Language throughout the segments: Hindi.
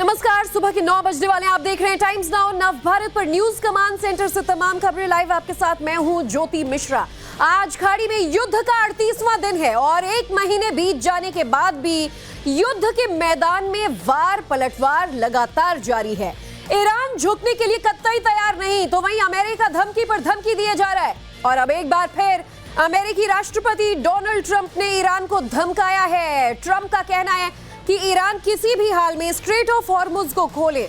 नमस्कार, सुबह के 9 बजने वाले हैं। आप देख रहे हैं टाइम्स नाउ नव भारत पर। न्यूज कमांड सेंटर से तमाम खबरें लाइव आपके साथ मैं हूं ज्योति मिश्रा। आज खाड़ी में युद्ध का 38वां दिन है और एक महीने बीत जाने के बाद भी युद्ध के मैदान में वार पलटवार लगातार जारी है। ईरान झुकने के लिए कतई तैयार नहीं, तो वहीं अमेरिका धमकी पर धमकी दिए जा रहा है। और अब एक बार फिर अमेरिकी राष्ट्रपति डोनाल्ड ट्रंप ने ईरान को धमकाया है। ट्रंप का कहना है कि ईरान किसी भी हाल में स्ट्रेट ऑफ हॉर्मुज को खोले,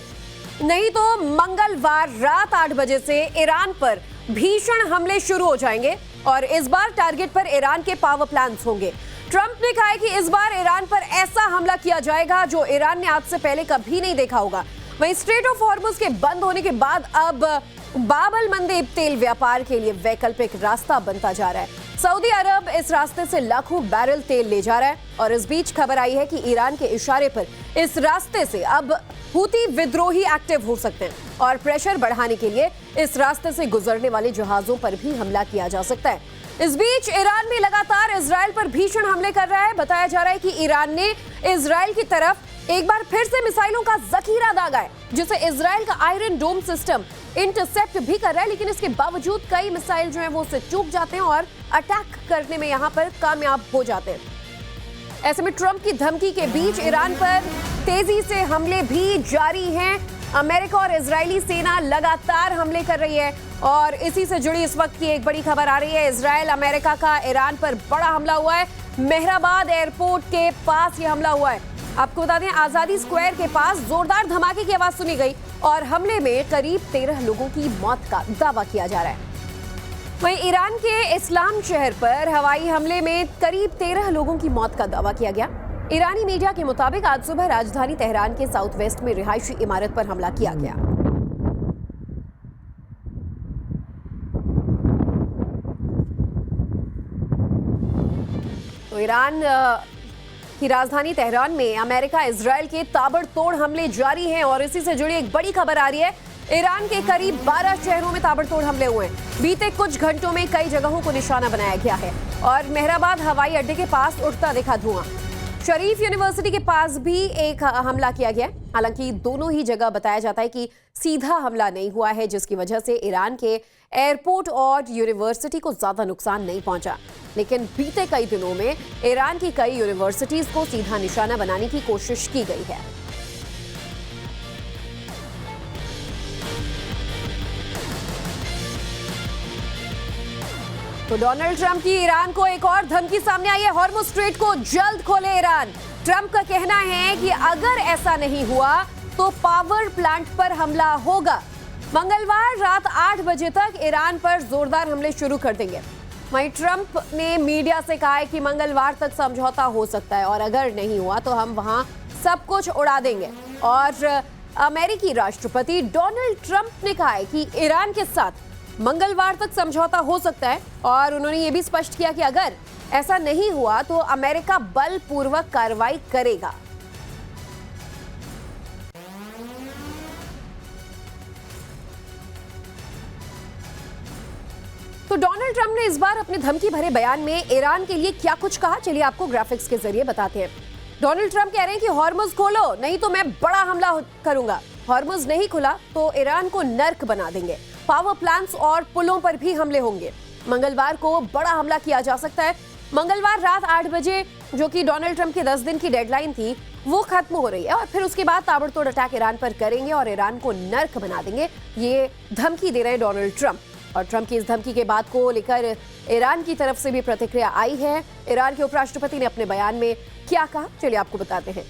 नहीं तो मंगलवार रात 8 बजे से ईरान पर भीषण हमले शुरू हो जाएंगे और इस बार टारगेट पर ईरान के पावर प्लांट्स होंगे। ट्रंप ने कहा है कि इस बार ईरान पर ऐसा हमला किया जाएगा जो ईरान ने आज से पहले कभी नहीं देखा होगा। वहीं स्ट्रेट ऑफ हॉर्मुज के बंद होने के बाद अब बाब-अल मंदेब तेल व्यापार के लिए वैकल्पिक रास्ता बनता जा रहा है। सऊदी अरब इस रास्ते से लाखों बैरल तेल ले जा रहा है और इस बीच खबर आई है कि ईरान के इशारे पर इस रास्ते से अब हूती विद्रोही एक्टिव हो सकते हैं और प्रेशर बढ़ाने के लिए इस रास्ते से गुजरने वाले जहाजों पर भी हमला किया जा सकता है। इस बीच ईरान भी लगातार इजराइल पर भीषण हमले कर रहा है। बताया जा रहा है कि ईरान ने इजराइल की तरफ एक बार फिर से मिसाइलों का जखीरा दागा है, जिसे इजराइल का आयरन डोम सिस्टम इंटरसेप्ट भी कर रहा है, लेकिन इसके बावजूद कई मिसाइल जो है वो उससे चूक जाते हैं और अटैक करने में यहां पर कामयाब हो जाते हैं। ऐसे में ट्रंप की धमकी के बीच ईरान पर तेजी से हमले भी जारी हैं। अमेरिका और इजरायली सेना लगातार हमले कर रही है और इसी से जुड़ी इस वक्त की एक बड़ी खबर आ रही है। इजराइल अमेरिका का ईरान पर बड़ा हमला हुआ है। मेहराबाद एयरपोर्ट के पास ये हमला हुआ है। आपको बता दें, आजादी स्क्वायर के पास जोरदार धमाके की आवाज सुनी गई और हमले में करीब 13 लोगों की मौत का दावा किया जा रहा है। वहीं ईरान के इस्लाम शहर पर हवाई हमले में करीब 13 लोगों की मौत का दावा किया गया। ईरानी मीडिया के मुताबिक आज सुबह राजधानी तेहरान के साउथ वेस्ट में रिहायशी इमारत पर हमला किया गया। तो ईरान की राजधानी तेहरान में अमेरिका इजराइल के ताबड़तोड़ हमले जारी हैं और इसी से जुड़ी एक बड़ी खबर आ रही है। ईरान के करीब 12 शहरों में ताबड़तोड़ हमले हुए हैं। बीते कुछ घंटों में कई जगहों को निशाना बनाया गया है और मेहराबाद हवाई अड्डे के पास उठता दिखा धुआं। शरीफ यूनिवर्सिटी के पास भी एक हमला किया गया। हालांकि दोनों ही जगह बताया जाता है कि सीधा हमला नहीं हुआ है, जिसकी वजह से ईरान के एयरपोर्ट और यूनिवर्सिटी को ज्यादा नुकसान नहीं पहुंचा। लेकिन बीते कई दिनों में ईरान की कई यूनिवर्सिटीज को सीधा निशाना बनाने की कोशिश की गई है। तो डोनाल्ड ट्रंप की ईरान को एक और धमकी सामने आई है। हॉर्मुज स्ट्रेट को जल्द खोले ईरान। ट्रंप का कहना है कि अगर ऐसा नहीं हुआ तो पावर प्लांट पर हमला होगा। मंगलवार रात 8 बजे तक ईरान पर जोरदार हमले शुरू कर देंगे। वहीं ट्रंप ने मीडिया से कहा है कि मंगलवार तक समझौता हो सकता है और अगर नहीं हुआ तो हम वहां सब कुछ उड़ा देंगे। और अमेरिकी राष्ट्रपति डोनाल्ड ट्रंप ने कहा है कि ईरान के साथ मंगलवार तक समझौता हो सकता है और उन्होंने ये भी स्पष्ट किया कि अगर ऐसा नहीं हुआ तो अमेरिका बलपूर्वक कार्रवाई करेगा। तो डोनाल्ड ट्रंप ने इस बार अपने धमकी भरे बयान में ईरान के लिए क्या कुछ कहा, चलिए आपको ग्राफिक्स के जरिए बताते हैं। डोनाल्ड ट्रंप कह रहे हैं कि हॉर्मुज खोलो, नहीं तो मैं बड़ा हमला करूंगा। हॉर्मुज नहीं खुला तो ईरान को नर्क बना देंगे। पावर प्लांट्स और पुलों पर भी हमले होंगे। मंगलवार को बड़ा हमला किया जा सकता है। मंगलवार रात 8 बजे, जो कि डोनाल्ड ट्रंप की 10 दिन की डेडलाइन थी, वो खत्म हो रही है और फिर उसके बाद ताबड़तोड़ अटैक ईरान पर करेंगे और ईरान को नर्क बना देंगे। ये धमकी दे रहे हैं डोनाल्ड ट्रंप। और ट्रंप की इस धमकी के बाद को लेकर ईरान की तरफ से भी प्रतिक्रिया आई है। ईरान के उपराष्ट्रपति ने अपने बयान में क्या कहा, चलिए आपको बताते हैं।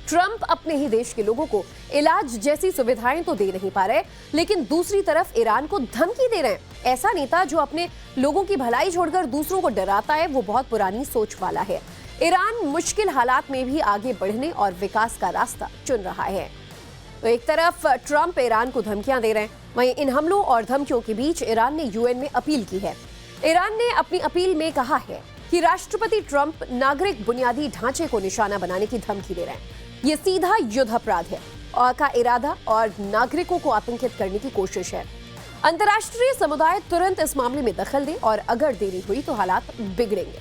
ट्रंप अपने ही देश के लोगों को इलाज जैसी सुविधाएं तो दे नहीं पा रहे, लेकिन दूसरी तरफ ईरान को धमकी दे रहे हैं। ऐसा नेता जो अपने लोगों की भलाई छोड़कर दूसरों को डराता है, वो बहुत पुरानी सोच वाला है। ईरान मुश्किल हालात में भी आगे बढ़ने और विकास का रास्ता चुन रहा है। तो एक तरफ ट्रंप ईरान को धमकियां दे रहे हैं, वहीं इन हमलों और धमकियों के बीच ईरान ने यूएन में अपील की है। ईरान ने अपनी अपील में कहा है कि राष्ट्रपति ट्रंप नागरिक बुनियादी ढांचे को निशाना बनाने की धमकी दे रहे हैं। ये सीधा युद्ध अपराध है और का इरादा और नागरिकों को आतंकित करने की कोशिश है। अंतर्राष्ट्रीय समुदाय तुरंत इस मामले में दखल दे और अगर देरी हुई तो हालात बिगड़ेंगे।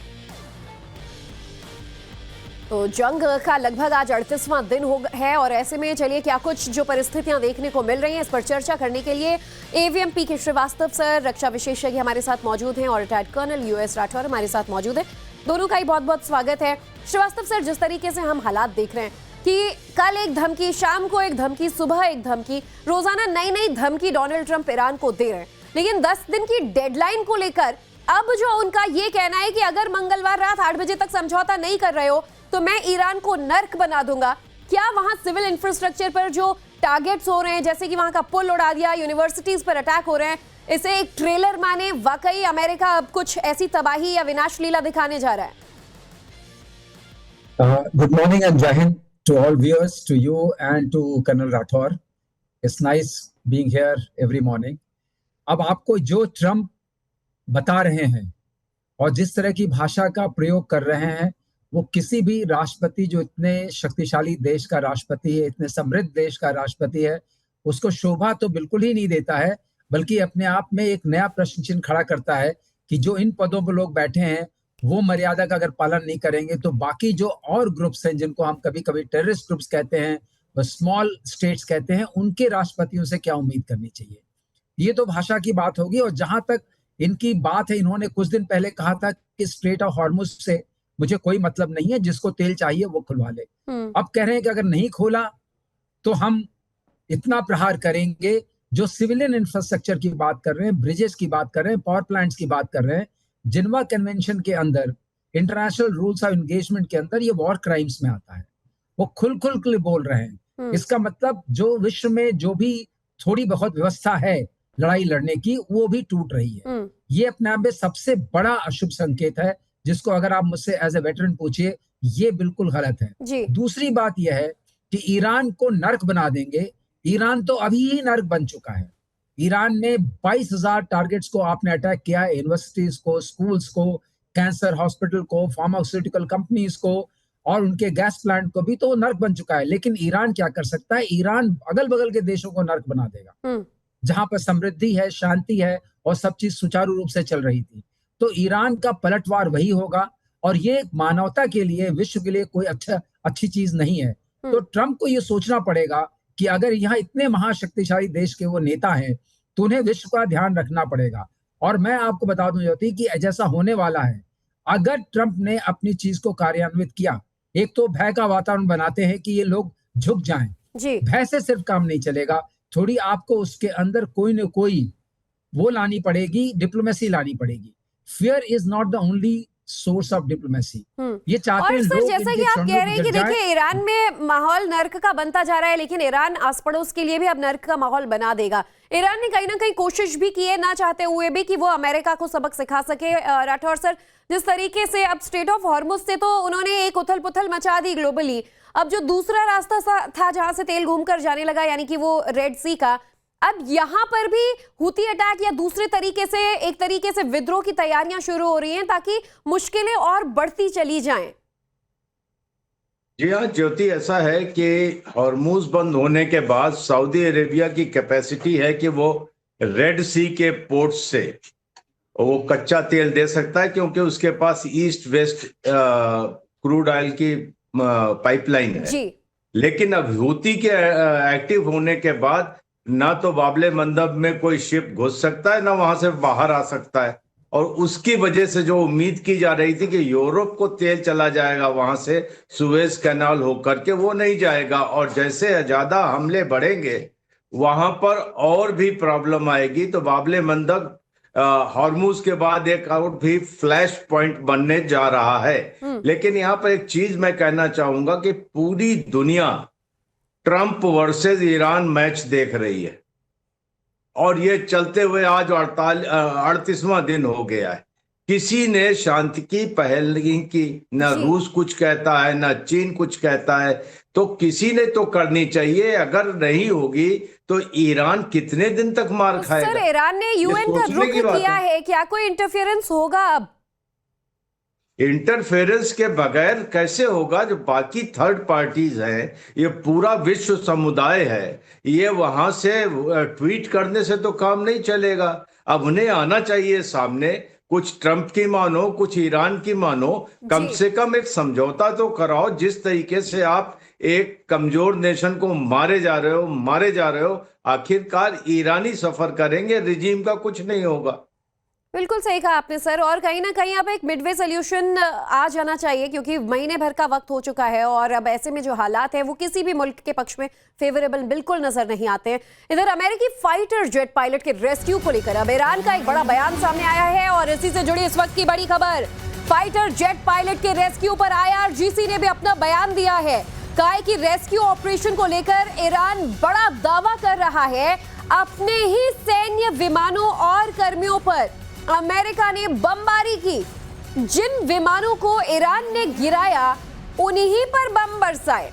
तो जंग का लगभग आज 38वां दिन है और ऐसे में चलिए क्या कुछ जो परिस्थितियां देखने को मिल रही हैं इस पर चर्चा करने के लिए एवीएम पी के श्रीवास्तव सर, रक्षा विशेषज्ञ हमारे साथ मौजूद हैं और रिटायर्ड कर्नल यूएस राठौर हमारे साथ मौजूद हैं। दोनों का ही बहुत बहुत स्वागत है। श्रीवास्तव सर, जिस तरीके से हम हालात देख रहे हैं कि कल एक धमकी, शाम को एक धमकी, सुबह एक धमकी, रोजाना नई नई धमकी डोनाल्ड ट्रंप ईरान को दे रहे हैं, लेकिन 10 दिन की डेडलाइन को लेकर अब जो उनका ये कहना है कि अगर मंगलवार रात 8 बजे तक समझौता नहीं कर रहे हो तो मैं ईरान को नर्क बना दूंगा। क्या वहां सिविल इंफ्रास्ट्रक्चर पर जो टारगेट्स हो रहे हैं, जैसे कि वहां का पुल उड़ा दिया, यूनिवर्सिटीज पर अटैक हो रहे हैं, इसे एक ट्रेलर माने? वाकई अमेरिका अब कुछ ऐसी तबाही या विनाश लीला दिखाने जा रहा है? Good morning and Jai Hind to all viewers, to you and to Colonel Rathor. It's nice being here every morning. अब आपको जो ट्रंप बता रहे हैं और जिस तरह की भाषा का प्रयोग कर रहे हैं, वो किसी भी राष्ट्रपति जो इतने शक्तिशाली देश का राष्ट्रपति है, इतने समृद्ध देश का राष्ट्रपति है, उसको शोभा तो बिल्कुल ही नहीं देता है, बल्कि अपने आप में एक नया प्रश्न चिन्ह खड़ा करता है कि जो इन पदों पर लोग बैठे हैं वो मर्यादा का अगर पालन नहीं करेंगे तो बाकी जो और ग्रुप्स हैं, जिनको हम कभी कभी टेररिस्ट ग्रुप्स कहते हैं, स्मॉल स्टेट्स कहते हैं, उनके राष्ट्रपतियों से क्या उम्मीद करनी चाहिए। ये तो भाषा की बात होगी। और जहां तक इनकी बात है, इन्होंने कुछ दिन पहले कहा था कि स्ट्रेट ऑफ हॉर्मुज से मुझे कोई मतलब नहीं है, जिसको तेल चाहिए वो खुलवा ले। अब कह रहे हैं कि अगर नहीं खोला तो हम इतना प्रहार करेंगे। जो सिविलियन इंफ्रास्ट्रक्चर की बात कर रहे हैं, ब्रिजेस की बात कर रहे हैं, पावर प्लांट्स की बात कर रहे हैं, जिनेवा कन्वेंशन के अंदर, इंटरनेशनल रूल्स ऑफ एंगेजमेंट के अंदर ये वॉर क्राइम्स में आता है। वो खुल के बोल रहे हैं। इसका मतलब जो विश्व में जो भी थोड़ी बहुत व्यवस्था है लड़ाई लड़ने की, वो भी टूट रही है। ये अपने आप में सबसे बड़ा अशुभ संकेत है, जिसको अगर आप मुझसे एज ए वेटरन पूछिए, ये बिल्कुल गलत है। दूसरी बात यह है कि ईरान को नर्क बना देंगे। ईरान तो अभी ही नर्क बन चुका है। ईरान में 22,000 टारगेट्स को आपने अटैक किया है, यूनिवर्सिटीज को, स्कूल्स को, कैंसर हॉस्पिटल को, फार्मास्यूटिकल कंपनीज को और उनके गैस प्लांट को भी, तो वो नर्क बन चुका है। लेकिन ईरान क्या कर सकता है? ईरान अगल बगल के देशों को नर्क बना देगा, जहां पर समृद्धि है, शांति है और सब चीज सुचारू रूप से चल रही थी। तो ईरान का पलटवार वही होगा और ये मानवता के लिए, विश्व के लिए कोई अच्छी चीज नहीं है। तो ट्रंप को ये सोचना पड़ेगा कि अगर यहाँ इतने महाशक्तिशाली देश के वो नेता हैं तो उन्हें विश्व का ध्यान रखना पड़ेगा। और मैं आपको बता दूं ज्योति कि जैसा होने वाला है, अगर ट्रंप ने अपनी चीज को कार्यान्वित किया, एक तो भय का वातावरण बनाते हैं कि ये लोग झुक जाएं। भय से सिर्फ काम नहीं चलेगा, थोड़ी आपको उसके अंदर कोई न कोई वो लानी पड़ेगी, डिप्लोमेसी लानी पड़ेगी। Fear is not the only source of diplomacy. ये चाहते हैं लोग। जैसा कि आप कह रहे हैं कि देखिए ईरान में माहौल नर्क का बनता जा रहा है, लेकिन ईरान आस पड़ोस के लिए भी अब नर्क का माहौल बना देगा। ईरान ने कहीं ना कहीं कोशिश भी की है, ना चाहते हुए भी, कि वो अमेरिका को सबक सिखा सके। राठौर सर, जिस तरीके से अब स्ट्रेट ऑफ हॉर्मुज से तो उन्होंने एक उथल पुथल मचा दी ग्लोबली, अब जो दूसरा रास्ता था जहां से तेल घूमकर जाने लगा, यानी कि वो रेड सी का, अब यहां पर भी हुती अटैक या दूसरे तरीके से, एक तरीके से विद्रोह की तैयारियां शुरू हो रही हैं ताकि मुश्किलें और बढ़ती चली जाएं। जी हाँ ज्योति, ऐसा है कि हॉर्मुज बंद होने के बाद सऊदी अरेबिया की कैपेसिटी है कि वो रेड सी के पोर्ट से वो कच्चा तेल दे सकता है, क्योंकि उसके पास ईस्ट वेस्ट क्रूड ऑयल की पाइपलाइन है जी। लेकिन अब हुती के एक्टिव होने के बाद ना तो बाबले मंदब में कोई शिप घुस सकता है, ना वहां से बाहर आ सकता है। और उसकी वजह से जो उम्मीद की जा रही थी कि यूरोप को तेल चला जाएगा वहां से सुएज कैनाल होकर के, वो नहीं जाएगा। और जैसे ज्यादा हमले बढ़ेंगे वहां पर और भी प्रॉब्लम आएगी। तो बाबले मंदब हॉर्मुज के बाद एक और भी फ्लैश पॉइंट बनने जा रहा है। लेकिन यहाँ पर एक चीज मैं कहना चाहूंगा कि पूरी दुनिया ट्रंप वर्सेस ईरान मैच देख रही है और ये चलते हुए आज 38वां दिन हो गया है। किसी ने शांति की पहल नहीं की, न रूस कुछ कहता है, न चीन कुछ कहता है, तो किसी ने तो करनी चाहिए। अगर नहीं होगी तो ईरान कितने दिन तक मार खाएगा? सर, ईरान ने यूएन का रुख किया है, क्या कोई इंटरफेरेंस होगा? अब इंटरफेरेंस के बगैर कैसे होगा? जो बाकी थर्ड पार्टीज हैं, ये पूरा विश्व समुदाय है, ये वहां से ट्वीट करने से तो काम नहीं चलेगा। अब उन्हें आना चाहिए सामने, कुछ ट्रंप की मानो, कुछ ईरान की मानो, कम जी। से कम एक समझौता तो कराओ। जिस तरीके से आप एक कमजोर नेशन को मारे जा रहे हो, आखिरकार ईरानी सफर करेंगे, रिजीम का कुछ नहीं होगा। बिल्कुल सही कहा आपने सर, और कहीं ना कहीं अब एक मिडवे सोल्यूशन आ जाना चाहिए, क्योंकि महीने भर का वक्त हो चुका है और अब ऐसे में जो हालात है वो किसी भी मुल्क के पक्ष में फेवरेबल बिल्कुल नजर नहीं आते हैं। इधर अमेरिकी फाइटर जेट पायलट के रेस्क्यू को लेकर अब ईरान का एक बड़ा बयान सामने आया है और इसी से जुड़ी इस वक्त की बड़ी खबर, फाइटर जेट पायलट के रेस्क्यू पर IRGC ने भी अपना बयान दिया है। कहा है कि रेस्क्यू ऑपरेशन को लेकर ईरान बड़ा दावा कर रहा है। अपने ही सैन्य विमानों और कर्मियों पर अमेरिका ने बमबारी की। जिन विमानों को ईरान ने गिराया उन्हीं पर बम बरसाए।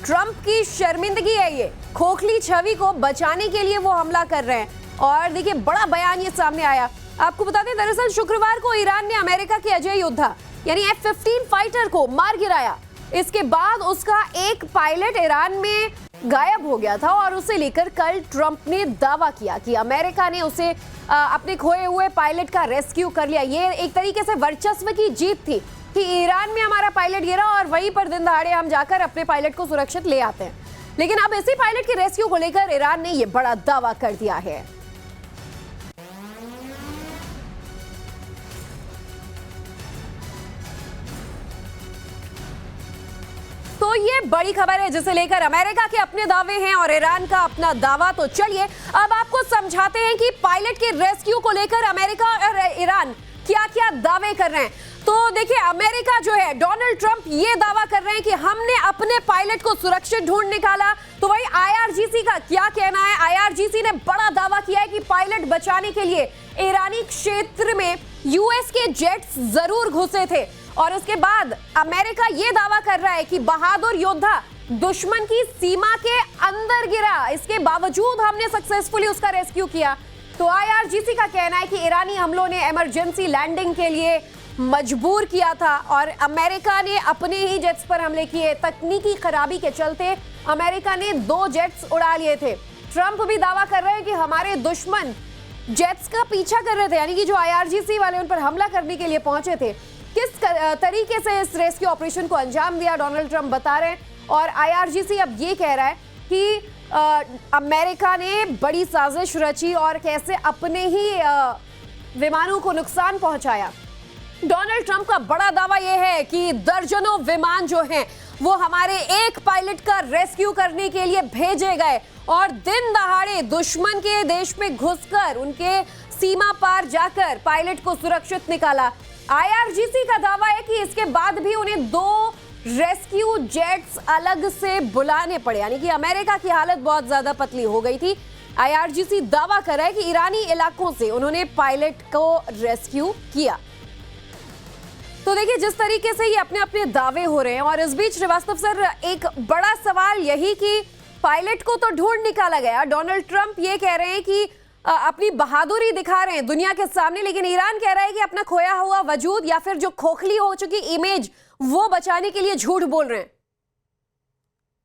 ट्रंप की शर्मिंदगी है ये, खोखली छवि को बचाने के लिए वो हमला कर रहे हैं। और देखिए बड़ा बयान ये सामने आया। आपको बता दें, दरअसल शुक्रवार को ईरान ने अमेरिका के अजय योद्धा यानी F-15 फाइटर को मार गिराया। इसके बाद उसका एक पायलट ईरान में गायब हो गया था और उसे लेकर कल ट्रंप ने दावा किया कि अमेरिका ने उसे अपने खोए हुए पायलट का रेस्क्यू कर लिया। ये एक तरीके से वर्चस्व की जीत थी कि ईरान में हमारा पायलट गिरा और वहीं पर दिन दहाड़े हम जाकर अपने पायलट को सुरक्षित ले आते हैं। लेकिन अब इसी पायलट के रेस्क्यू को लेकर ईरान ने यह बड़ा दावा कर दिया है। तो ये बड़ी खबर है जिसे लेकर अमेरिका के अपने दावे हैं और ईरान का अपना दावा। तो चलिए अब आपको समझाते हैं कि पायलट के रेस्क्यू को लेकर अमेरिका और ईरान क्या क्या दावे कर रहे हैं। तो देखिए, अमेरिका जो है, डोनाल्ड ट्रंप ये दावा कर रहे हैं कि हमने अपने पायलट को सुरक्षित ढूंढ निकाला। तो वही IRGC का क्या कहना है? IRGC ने बड़ा दावा किया है कि पायलट बचाने के लिए ईरानी क्षेत्र में US के जेट्स जरूर घुसे थे। और उसके बाद अमेरिका ये दावा कर रहा है कि बहादुर योद्धा दुश्मन की सीमा के अंदर गिरा, इसके बावजूद हमने सक्सेसफुली उसका रेस्क्यू किया। तो IRGC का कहना है कि ईरानी हमलों ने इमरजेंसी लैंडिंग के लिए मजबूर किया था और अमेरिका ने अपने ही जेट्स पर हमले किए। तकनीकी खराबी के चलते अमेरिका ने 2 जेट्स उड़ा लिए थे। ट्रंप भी दावा कर रहे हैं कि हमारे दुश्मन जेट्स का पीछा कर रहे थे, यानी कि जो IRGC वाले उन पर हमला करने के लिए पहुंचे थे। किस तरीके से इस रेस्क्यू ऑपरेशन को अंजाम दिया डोनाल्ड ट्रंप बता रहे हैं और IRGC अब ये कह रहा है कि अमेरिका ने बड़ी साजिश रची और कैसे अपने ही विमानों को नुकसान पहुंचाया। डोनाल्ड ट्रंप का बड़ा दावा यह है कि दर्जनों विमान जो हैं वो हमारे एक पायलट का रेस्क्यू करने के लिए भेजे गए और दिन दहाड़े दुश्मन के देश में घुसकर उनके सीमा पार जाकर पायलट को सुरक्षित निकाला। IRGC का दावा है कि इसके बाद भी उन्हें 2 रेस्क्यू जेट्स अलग से बुलाने पड़े, यानी कि अमेरिका की हालत बहुत ज्यादा पतली हो गई थी। IRGC दावा कर रहा है कि ईरानी इलाकों से उन्होंने पायलट को रेस्क्यू किया। तो देखिए जिस तरीके से ये अपने अपने दावे हो रहे हैं और इस बीच श्रीवास्तव सर, एक बड़ा सवाल यही कि पायलट को तो ढूंढ निकाला गया, डोनाल्ड ट्रंप ये कह रहे हैं कि अपनी बहादुरी दिखा रहे हैं दुनिया के सामने, लेकिन ईरान कह रहा है कि अपना खोया हुआ वजूद या फिर जो खोखली हो चुकी इमेज वो बचाने के लिए झूठ बोल रहे हैं।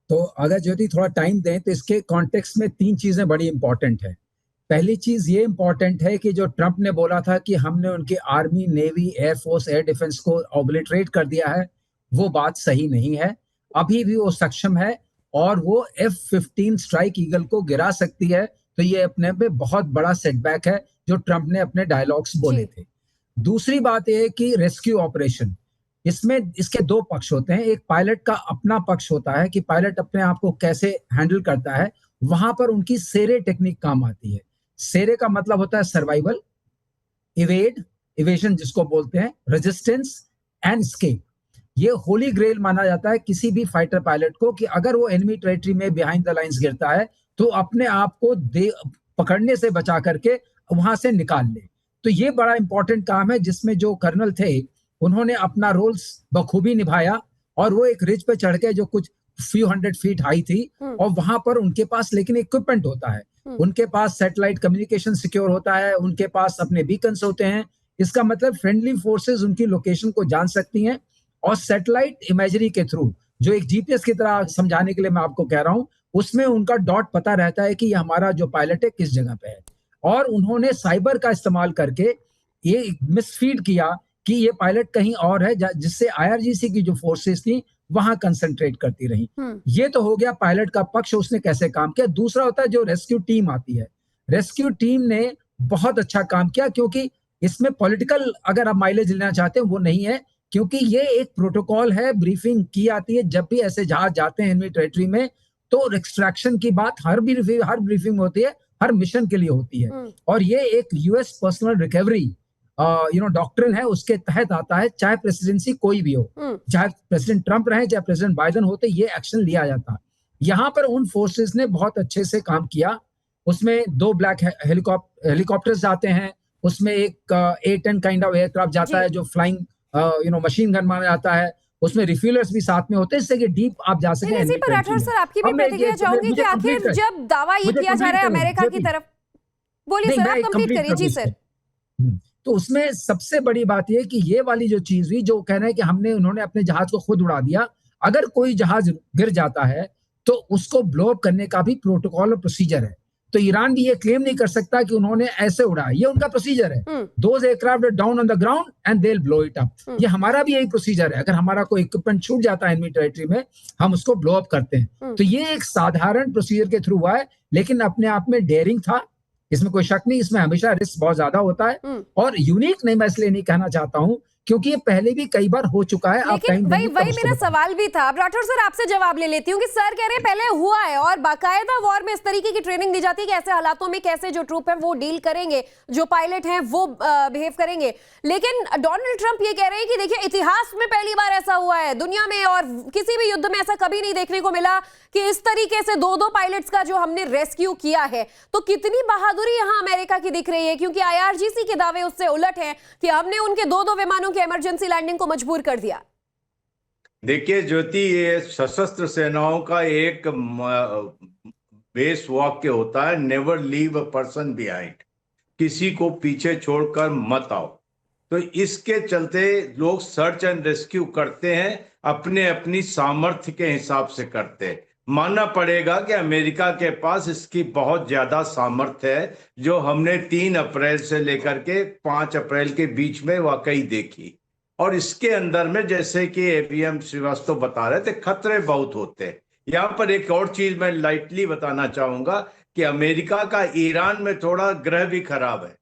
तो अगर ज्योति थोड़ा टाइम दें तो इसके कॉन्टेक्स्ट में 3 चीजें बड़ी इंपॉर्टेंट है। पहली चीज ये इंपॉर्टेंट है कि जो ट्रंप ने बोला था कि हमने उनकी army, navy, air force, air defence को ऑब्लिटरेट कर दिया है, वो बात सही नहीं है। अभी भी वो सक्षम है और वो F-15 स्ट्राइक ईगल को गिरा सकती है। तो ये अपने पे बहुत बड़ा सेटबैक है जो ट्रंप ने अपने डायलॉग्स बोले थे। दूसरी बात यह है कि रेस्क्यू ऑपरेशन, इसमें इसके 2 पक्ष होते हैं। एक पायलट का अपना पक्ष होता है कि पायलट अपने आप को कैसे हैंडल करता है, वहां पर उनकी सेरे टेक्निक काम आती है। सेरे का मतलब होता है सर्वाइवल, इवेशन जिसको बोलते हैं, रेजिस्टेंस एंड एस्केप। ये होली ग्रेल माना जाता है किसी भी फाइटर पायलट को कि अगर वो एनिमी टेरिटरी में बिहाइंड द लाइंस गिरता है तो अपने आप को पकड़ने से बचा करके वहां से निकाल ले। तो ये बड़ा इंपॉर्टेंट काम है जिसमें जो कर्नल थे उन्होंने अपना रोल बखूबी निभाया और वो एक रिज पे चढ़ के जो कुछ few hundred feet हाई थी और वहां पर उनके पास लेकिन इक्विपमेंट होता है, उनके पास सैटेलाइट कम्युनिकेशन सिक्योर होता है, उनके पास अपने बीकन्स होते हैं। इसका मतलब फ्रेंडली फोर्सेस उनकी लोकेशन को जान सकती हैं और सैटेलाइट इमेजरी के थ्रू, जो एक जीपीएस की तरह समझाने के लिए मैं आपको कह रहा हूं, उसमें उनका डॉट पता रहता है कि ये हमारा जो पायलट है किस जगह पे है। और उन्होंने साइबर का इस्तेमाल करके ये मिसफीड किया कि ये पायलट कहीं और है, जिससे आईआरजीसी की जो फोर्सेस थी वहां कंसंट्रेट करती रही। ये तो हो गया पायलट का पक्ष, उसने कैसे काम किया। दूसरा होता है जो रेस्क्यू टीम आती है। रेस्क्यू टीम ने बहुत अच्छा काम किया, क्योंकि इसमें पॉलिटिकल अगर आप माइलेज लेना चाहते हैं वो नहीं है, क्योंकि ये एक प्रोटोकॉल है, ब्रीफिंग की आती है जब भी ऐसे जहाज जाते हैं एनिमी टेरिटरी में, तो एक्सट्रैक्शन की बात हर ब्रीफिंग होती है, हर मिशन के लिए होती है। और ये एक यूएस पर्सनल रिकवरी डॉक्ट्रिन है, उसके तहत आता है, चाहे प्रेसिडेंसी कोई भी हो, चाहे प्रेसिडेंट ट्रंप रहे चाहे प्रेसिडेंट बाइडेन होते, ये एक्शन लिया जाता है। यहाँ पर उन फोर्सेस ने बहुत अच्छे से काम किया। उसमें 2 ब्लैक हेलीकॉप्टर्स जाते हैं, उसमें एक A-10 काइंड ऑफ एयरक्राफ्ट जाता है जो फ्लाइंग मशीन गन माना जाता है, उसमें रिफ्यूलर्स भी साथ में होते हैं, इससे कि डीप आप जा सकें। इसी पर राठौर सर आपकी भी प्रतिक्रिया चाहूंगी कि आखिर जब दावा ये किया जा रहा है अमेरिका की तरफ, बोलिए सर, आप कंप्लीट करिए। जी सर। तो उसमें सबसे बड़ी बात यह कि ये वाली जो चीज हुई, जो कह रहे हैं कि उन्होंने अपने जहाज को खुद उड़ा दिया। अगर कोई जहाज गिर जाता है तो उसको ब्लो अप करने का भी प्रोटोकॉल और प्रोसीजर है। तो ईरान भी ये क्लेम नहीं कर सकता कि उन्होंने ऐसे उड़ाया, ये उनका प्रोसीजर है। Those aircraft are down on the ground and they will blow it up. ये हमारा भी यही प्रोसीजर है। अगर हमारा कोई इक्विपमेंट छूट जाता है एनिमी टेरिटरी में, हम उसको ब्लो अप करते हैं। तो ये एक साधारण प्रोसीजर के थ्रू हुआ है, लेकिन अपने आप में डेयरिंग था, इसमें कोई शक नहीं। इसमें हमेशा रिस्क बहुत ज्यादा होता है और यूनिक नहीं, मैं इसलिए नहीं कहना चाहता हूं क्योंकि ये पहले भी कई बार हो चुका है। लेकिन वही मेरा सवाल भी था। अब राठौर सर आपसे जवाब ले लेती हूँ कि सर कह रहे हैं पहले हुआ है और बाकायदा वॉर में इस तरीके की ट्रेनिंग दी जाती है कि ऐसे हालातों में कैसे जो ट्रूप है वो डील करेंगे, जो पायलट हैं वो बिहेव करेंगे। लेकिन डोनाल्ड ट्रंप ये कह रहे हैं कि देखिए इतिहास में पहली बार ऐसा हुआ है दुनिया में, और किसी भी युद्ध में ऐसा कभी नहीं देखने को मिला कि इस तरीके से 2 पायलट्स का जो हमने रेस्क्यू किया है। तो कितनी बहादुरी यहाँ अमेरिका की दिख रही है, क्योंकि आईआरजीसी के दावे उससे उलट हैं कि हमने उनके 2 विमानों की इमरजेंसी लैंडिंग को मजबूर कर दिया। देखिए ज्योति, ये सशस्त्र सेनाओं का एक बेस वाक्य होता है, never leave a person behind. किसी को पीछे छोड़कर मत आओ। तो इसके चलते लोग सर्च एंड रेस्क्यू करते हैं, अपने अपनी सामर्थ्य के हिसाब से करते हैं। मानना पड़ेगा कि अमेरिका के पास इसकी बहुत ज्यादा सामर्थ्य है, जो हमने 3 अप्रैल से लेकर के 5 अप्रैल के बीच में वाकई देखी। और इसके अंदर में जैसे कि APM श्रीवास्तव बता रहे थे, खतरे बहुत होते हैं। यहाँ पर एक और चीज मैं लाइटली बताना चाहूंगा कि अमेरिका का ईरान में थोड़ा ग्रह भी खराब है।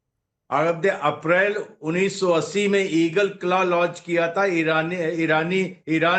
अब अप्रैल 1980 में ईगल क्लॉ लॉन्च किया था ईरान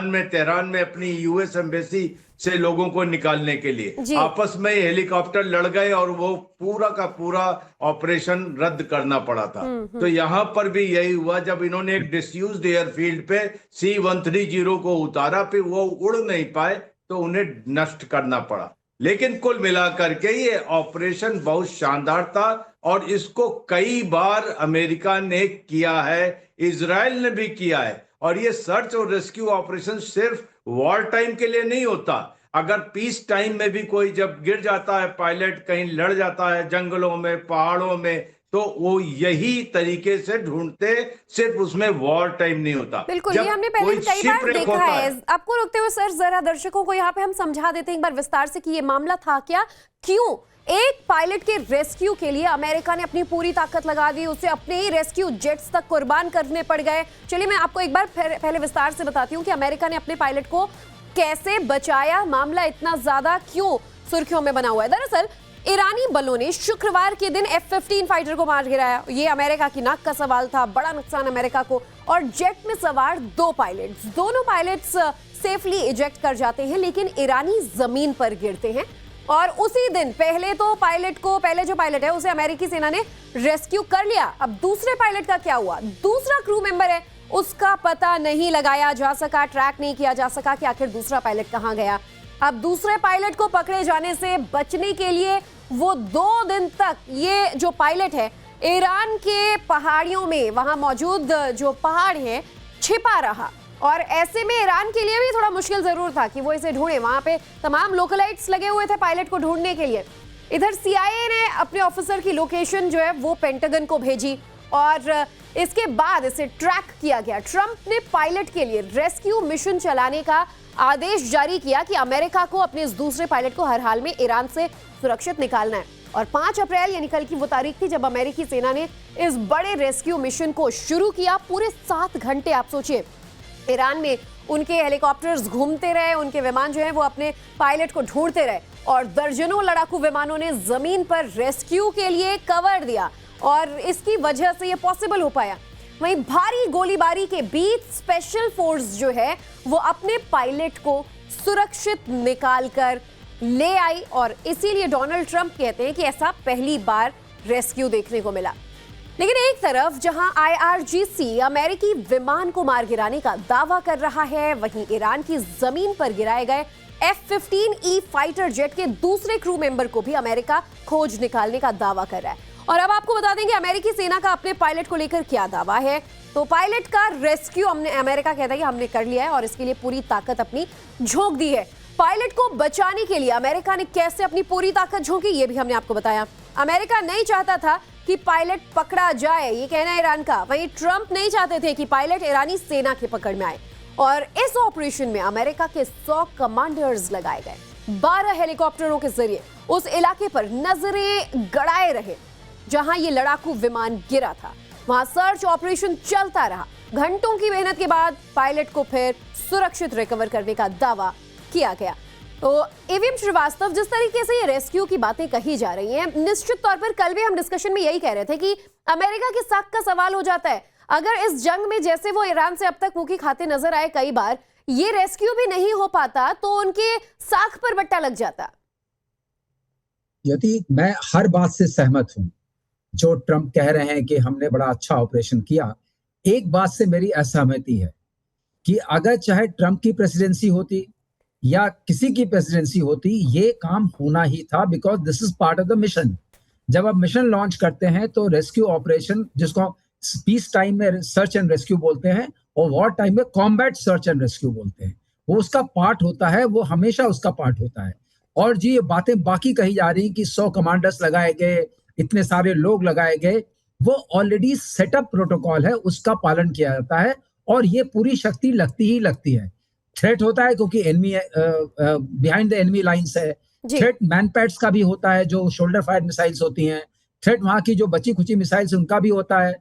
में तेहरान में अपनी US एम्बेसी से लोगों को निकालने के लिए। आपस में हेलीकॉप्टर लड़ गए और वो पूरा का पूरा ऑपरेशन रद्द करना पड़ा था। तो यहाँ पर भी यही हुआ, जब इन्होंने एक डिसयूज्ड एयरफील्ड पे C-130 को उतारा, फिर वो उड़ नहीं पाए तो उन्हें नष्ट करना पड़ा। लेकिन कुल मिलाकर के ये ऑपरेशन बहुत शानदार था और इसको कई बार अमेरिका ने किया है, इजराइल ने भी किया है। और ये सर्च और रेस्क्यू ऑपरेशन सिर्फ वॉर टाइम के लिए नहीं होता। अगर पीस टाइम में भी कोई जब गिर जाता है पायलट, कहीं लड़ जाता है जंगलों में, पहाड़ों में, तो वो यही तरीके से ढूंढते, सिर्फ उसमें वॉर टाइम नहीं होता। बिल्कुल, ये हमने पहले कई बार देखा है। आपको रुकते हुए सर जरा दर्शकों को यहाँ पे हम समझा देते हैं एक बार विस्तार से कि ये मामला था क्या, क्यों एक पायलट के रेस्क्यू के लिए अमेरिका ने अपनी पूरी ताकत लगा दी, उसे अपने ही रेस्क्यू जेट्स तक कुर्बान करने पड़ गए। चलिए मैं आपको एक बार पहले विस्तार से बताती हूँ कि अमेरिका ने अपने पायलट को कैसे बचाया, मामला इतना ज्यादा क्यों सुर्खियों में बना हुआ है। दरअसल ईरानी बलों ने शुक्रवार के दिन F-15 फाइटर को मार गिराया। ये अमेरिका की नाक का सवाल था, बड़ा नुकसान अमेरिका को। और जेट में सवार 2 पायलट्स, दोनों पायलट्स सेफली इजेक्ट कर जाते हैं, लेकिन ईरानी जमीन पर गिरते हैं। और उसी दिन पहले जो पायलट है उसे अमेरिकी सेना ने रेस्क्यू कर लिया। अब दूसरे पायलट का क्या हुआ? दूसरा क्रू मेंबर है, उसका पता नहीं लगाया जा सका, ट्रैक नहीं किया जा सका कि आखिर दूसरा पायलट कहां गया। अब दूसरे पायलट को पकड़े जाने से बचने के लिए वो 2 दिन तक ये जो पायलट है ईरान के पहाड़ियों में, वहां मौजूद जो पहाड़ हैं, छिपा रहा। और ऐसे में ईरान के लिए भी थोड़ा मुश्किल जरूर था कि वो इसे ढूंढे। वहां पे तमाम लोकलाइट्स लगे हुए थे पायलट को ढूंढने के लिए। इधर CIA ने अपने ऑफिसर की लोकेशन जो है वो पेंटागन को भेजी और इसके बाद इसे ट्रैक किया गया। ट्रंप ने पायलट के लिए रेस्क्यू मिशन चलाने का आदेश जारी किया कि अमेरिका को अपने इस दूसरे पायलट को हर हाल में ईरान से सुरक्षित निकालना है। और 5 अप्रैल यानी कल की वो तारीख थी जब अमेरिकी सेना ने इस बड़े रेस्क्यू मिशन को शुरू किया। पूरे 7 घंटे आप सोचिए ईरान में उनके हेलीकॉप्टर्स घूमते रहे, उनके विमान जो है वो अपने पायलट को ढूंढते रहे और दर्जनों लड़ाकू विमानों ने जमीन पर रेस्क्यू के लिए कवर दिया और इसकी वजह से ये पॉसिबल हो पाया। वहीं भारी गोलीबारी के बीच स्पेशल फोर्स जो है वो अपने पायलट को सुरक्षित निकालकर ले आई और इसीलिए डोनाल्ड ट्रंप कहते हैं कि ऐसा पहली बार रेस्क्यू देखने को मिला। लेकिन एक तरफ जहां IRGC अमेरिकी विमान को मार गिराने का दावा कर रहा है, वहीं ईरान की जमीन पर गिराए गए F-15E फाइटर जेट के दूसरे क्रू मेंबर को भी अमेरिका खोज निकालने का दावा कर रहा है। और अब आपको बता दें कि अमेरिकी सेना का अपने पायलट को लेकर क्या दावा है। तो पायलट का रेस्क्यू अमेरिका कहता है कि हमने कर लिया है और इसके लिए पूरी ताकत अपनी झोंक दी है। पायलट को बचाने के लिए अमेरिका ने कैसे अपनी पूरी ताकत झोंकी ये भी हमने आपको बताया। अमेरिका नहीं चाहता था कि पायलट पकड़ा जाए, ये कहना है ईरान का। वहीं ट्रंप नहीं चाहते थे कि पायलट ईरानी सेना की पकड़ में आए और इस ऑपरेशन में अमेरिका के 100 कमांडर्स लगाए गए। 12 हेलीकॉप्टरों के जरिए उस इलाके पर नजरें गड़ाए रहे जहां ये लड़ाकू विमान गिरा था। वहां सर्च ऑपरेशन चलता रहा। घंटों की मेहनत के बाद पायलट को फिर सुरक्षित रिकवर करने का दावा किया गया। तो एवीएम श्रीवास्तव, जिस तरीके से ये रेस्क्यू की बातें कही जा रही हैं, निश्चित तौर पर कल भी हम डिस्कशन में यही कह रहे थे कि अमेरिका की साख का सवाल हो जाता है। अगर इस जंग में जैसे वो ईरान से अब तक मुंह की खाते नजर आए कई बार, ये रेस्क्यू भी नहीं हो पाता तो उनके साख पर बट्टा लग जाता। यदि मैं हर बात से सहमत हूं जो ट्रंप कह रहे हैं कि हमने बड़ा अच्छा ऑपरेशन किया, एक बात से मेरी असहमति है कि अगर चाहे ट्रंप की प्रेसिडेंसी होती या किसी की प्रेसिडेंसी होती, ये काम होना ही था, because this is part of the mission. जब आप मिशन लॉन्च करते हैं तो रेस्क्यू ऑपरेशन, जिसको पीस टाइम में सर्च एंड रेस्क्यू बोलते हैं और वॉर टाइम में कॉम्बैट सर्च एंड रेस्क्यू बोलते हैं, वो उसका पार्ट होता है, वो हमेशा उसका पार्ट होता है। और जी ये बातें बाकी कही जा रही कि 100 कमांडर्स लगाए गए, इतने सारे लोग लगाए गए, वो ऑलरेडी सेटअप प्रोटोकॉल है, उसका पालन किया जाता है और ये पूरी शक्ति लगती ही लगती है। थ्रेट होता है क्योंकि enemy behind the enemy lines है। थ्रेट मैनपैड्स का भी होता है, जो शोल्डर फायर मिसाइल्स होती हैं। थ्रेट वहां की जो बची खुची मिसाइल्स उनका भी होता है।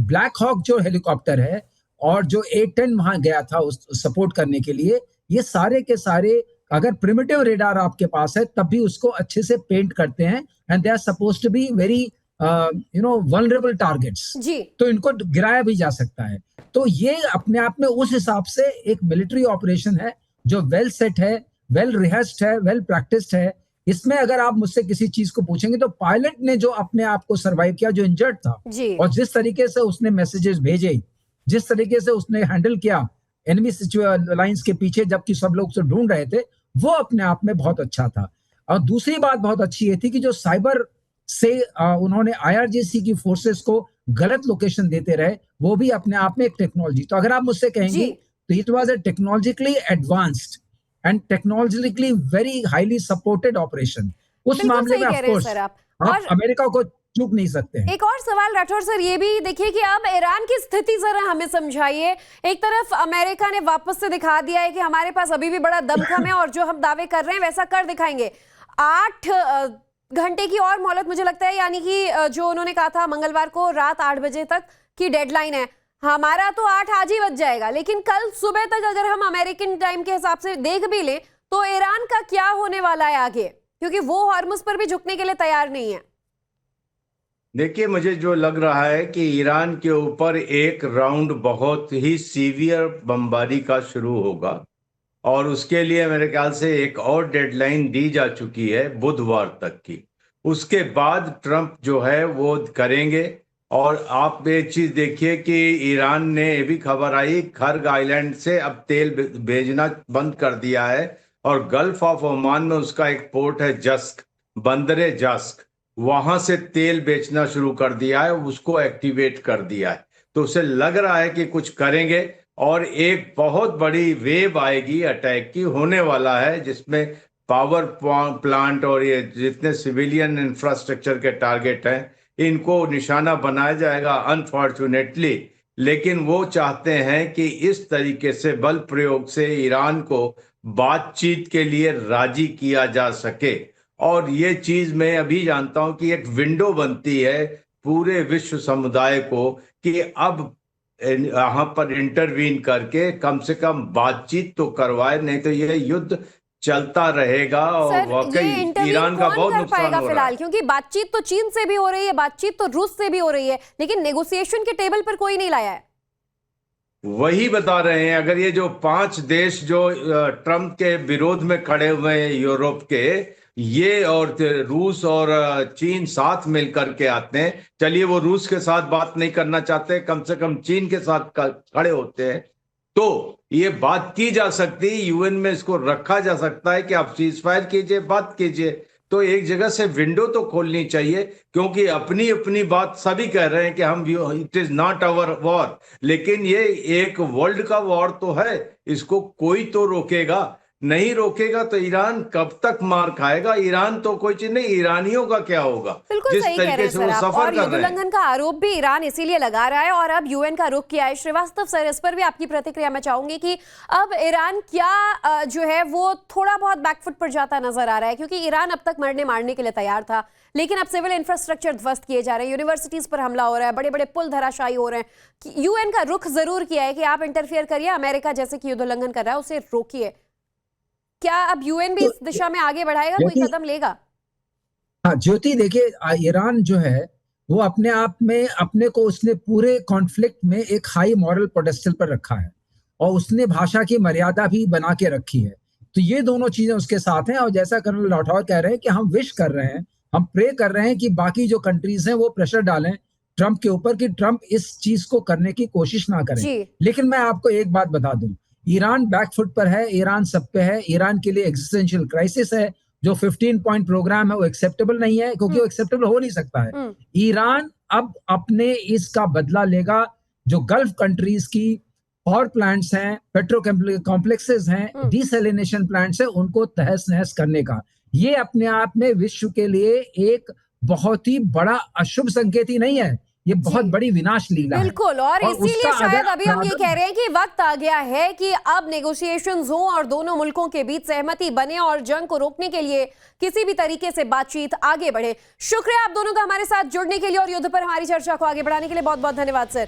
ब्लैक हॉक जो हेलीकॉप्टर है और जो A-10 वहां गया था उस सपोर्ट करने के लिए, ये सारे के सारे अगर प्रिमिटिव रेडार आपके पास है तब भी उसको अच्छे से पेंट करते हैं and they are supposed to be very vulnerable targets. तो इनको गिराया भी जा सकता है। तो ये अपने आप में उस हिसाब से एक मिलिट्री ऑपरेशन है जो वेल सेट है, वेल रिहर्स्ड है, वेल प्रैक्टिस्ड है। इसमें अगर आप मुझसे किसी चीज को पूछेंगे तो पायलट ने जो अपने आप को सर्वाइव किया, जो इंजर्ड था, और जिस तरीके से उसने मैसेजेस भेजे, जिस तरीके से उसने हैंडल किया एनिमी लाइंस के पीछे जबकि सब लोग उसे ढूंढ रहे थे, वो अपने आप में बहुत अच्छा था। और दूसरी बात बहुत अच्छी ये थी कि जो साइबर से उन्होंने IRGC की फोर्सेस को गलत लोकेशन देते रहे, वो भी अपने आप में एक टेक्नोलॉजी। तो अगर आप मुझसे कहेंगे तो it was a technologically advanced and technologically very highly supported operation. उस मामले में ऑफ कोर्स आप अमेरिका को चूक नहीं सकते हैं। एक और सवाल राठौर सर ये भी देखिए कि अब ईरान की स्थिति जरा हमें समझाइए। एक तरफ अमेरिका ने वापस से दिखा दिया है कि हमारे पास अभी भी बड़ा दमखम है और जो हम दावे कर रहे हैं वैसा कर दिखाएंगे। 8 घंटे की और मोहलत मुझे लगता है, यानी कि जो उन्होंने कहा था मंगलवार को रात 8 बजे तक की डेडलाइन है। हमारा तो 8 आज ही बज जाएगा, लेकिन कल सुबह तक अगर हम अमेरिकन टाइम के हिसाब से देख भी लें तो ईरान का क्या होने वाला है आगे, क्योंकि वो हॉर्मुज पर भी झुकने के लिए तैयार नहीं है। देखिए, मुझे जो लग रहा है कि ईरान के ऊपर एक राउंड बहुत ही सीवियर बमबारी का शुरू होगा और उसके लिए मेरे ख्याल से एक और डेडलाइन दी जा चुकी है बुधवार तक की। उसके बाद ट्रंप जो है वो करेंगे। और आप ये चीज देखिए कि ईरान ने ये भी खबर आई, खर्ग आइलैंड से अब तेल भेजना बंद कर दिया है और गल्फ ऑफ ओमान में उसका एक पोर्ट है जस्क, बंदरे जस्क, वहां से तेल बेचना शुरू कर दिया है, उसको एक्टिवेट कर दिया है। तो उसे लग रहा है कि कुछ करेंगे और एक बहुत बड़ी वेव आएगी अटैक की, होने वाला है, जिसमें पावर प्लांट और ये जितने सिविलियन इंफ्रास्ट्रक्चर के टारगेट हैं इनको निशाना बनाया जाएगा अनफॉर्चुनेटली। लेकिन वो चाहते हैं कि इस तरीके से बल प्रयोग से ईरान को बातचीत के लिए राजी किया जा सके। और ये चीज मैं अभी जानता हूं कि एक विंडो बनती है पूरे विश्व समुदाय को कि अब यहाँ पर इंटरवीन करके कम से कम बातचीत तो करवाए, नहीं तो यह युद्ध चलता रहेगा और सर, वाकई ये इंटरव्यू ईरान का कौन बहुत कर नुकसान पाएगा हो रहा फिलहाल? है। क्योंकि बातचीत तो चीन से भी हो रही है, बातचीत तो रूस से भी हो रही है, लेकिन नेगोशिएशन के टेबल पर कोई नहीं लाया है। वही बता रहे हैं, अगर ये जो 5 देश जो ट्रंप के विरोध में खड़े हुए हैं यूरोप के, ये और रूस और चीन साथ मिलकर के आते हैं, चलिए वो रूस के साथ बात नहीं करना चाहते, कम से कम चीन के साथ खड़े होते हैं, तो ये बात की जा सकती है, यूएन में इसको रखा जा सकता है कि आप सीज फायर कीजिए, बात कीजिए। तो एक जगह से विंडो तो खोलनी चाहिए, क्योंकि अपनी अपनी बात सभी कह रहे हैं कि हम, it is not our war, लेकिन ये एक वर्ल्ड का वॉर तो है, इसको कोई तो रोकेगा। नहीं रोकेगा तो ईरान कब तक मार खाएगा? ईरान तो कोई चीज नहीं, ईरानियों का क्या होगा बिल्कुल जिस सही कह रहे तरीके हैं से सर वो आप। सफर और कर युद्ध रहे हैं। उल्लंघन का आरोप भी ईरान इसीलिए लगा रहा है और अब यूएन का रुख किया है। श्रीवास्तव सर, इस पर भी आपकी प्रतिक्रिया मैं चाहूंगी कि अब ईरान क्या जो है वो थोड़ा बहुत बैकफुट पर जाता नजर आ रहा है, क्योंकि ईरान अब तक मरने मारने के लिए तैयार था, लेकिन अब सिविल इंफ्रास्ट्रक्चर ध्वस्त किए जा रहे हैं, यूनिवर्सिटीज पर हमला हो रहा है, बड़े बड़े पुल धराशायी हो रहे हैं। यूएन का रुख जरूर किया है कि आप इंटरफियर करिए, अमेरिका जैसे कि युद्ध उल्लंघन कर रहा है उसे रोकिए। क्या अब यूएन भी इस दिशा में आगे बढ़ाएगा, कोई कदम लेगा? हाँ ज्योति, देखिए ईरान जो है वो अपने आप में अपने को उसने पूरे कॉन्फ्लिक्ट में एक हाई मॉरल पोडेस्टल पर रखा है और उसने भाषा की मर्यादा भी बना के रखी है। तो ये दोनों चीजें उसके साथ हैं। और जैसा कर्नल राठौर कह रहे हैं कि हम विश कर रहे हैं, हम प्रे कर रहे हैं कि बाकी जो कंट्रीज हैं वो प्रेशर डालें ट्रंप के ऊपर कि ट्रंप इस चीज को करने की कोशिश ना करें। लेकिन मैं आपको एक बात बता दूं, ईरान बैकफुट पर है, ईरान सब पे है, ईरान के लिए एग्जिस्टेंशियल क्राइसिस है। जो 15 पॉइंट प्रोग्राम है वो एक्सेप्टेबल नहीं है, क्योंकि वो एक्सेप्टेबल हो नहीं सकता है। ईरान अब अपने इसका बदला लेगा। जो गल्फ कंट्रीज की पावर प्लांट्स हैं, पेट्रो कॉम्प्लेक्सेस हैं, डिसैलिनेशन प्लांट्स हैं, उनको तहस नहस करने का, ये अपने आप में विश्व के लिए एक बहुत ही बड़ा अशुभ संकेत ही नहीं है, ये बहुत बड़ी विनाश लीला है। बिल्कुल, और इसीलिए शायद अभी हम ये कह रहे हैं कि वक्त आ गया है कि अब नेगोशिएशंस हो और दोनों मुल्कों के बीच सहमति बने और जंग को रोकने के लिए किसी भी तरीके से बातचीत आगे बढ़े। शुक्रिया आप दोनों का हमारे साथ जुड़ने के लिए और युद्ध पर हमारी चर्चा को आगे बढ़ाने के लिए। बहुत बहुत धन्यवाद सर।